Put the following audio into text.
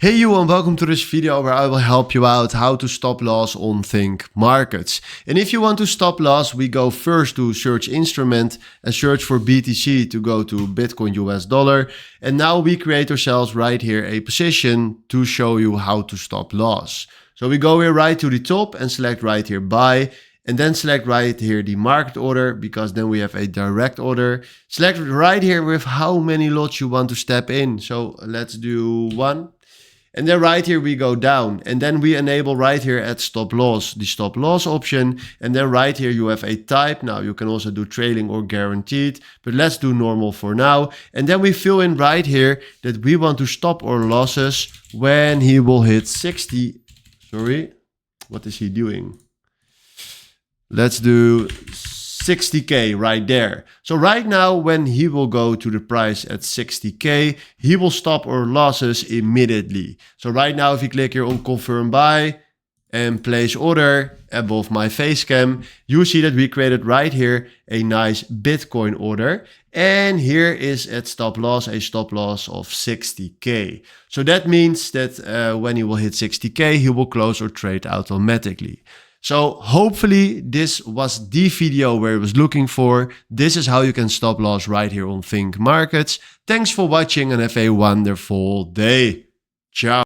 Hey you, and welcome to this video where I will help you out how to stop loss on ThinkMarkets. And if you want to stop loss, we go first to search instrument and search for BTC to go to Bitcoin US dollar. And now we create ourselves right here a position to show you how to stop loss. So we go here right to the top and select right here buy. And then select right here the market order, because then we have a direct order. Select right here with how many lots you want to step in. So let's do 1. And then right here we go down, and then we enable right here at stop loss, the stop loss option. And then right here you have a type. Now you can also do trailing or guaranteed, but let's do normal for now. And then we fill in right here that we want to stop our losses when he will hit 60. Sorry, what is he doing? Let's do 60K right there. So right now, when he will go to the price at 60K, he will stop our losses immediately. So right now, if you click here on confirm buy and place order above my face cam, you see that we created right here a nice Bitcoin order. And here is at stop loss, a stop loss of 60K. So that means that when he will hit 60K, he will close our trade automatically. So hopefully this was the video where I was looking for. This is how you can stop loss right here on ThinkMarkets. Thanks for watching and have a wonderful day. Ciao.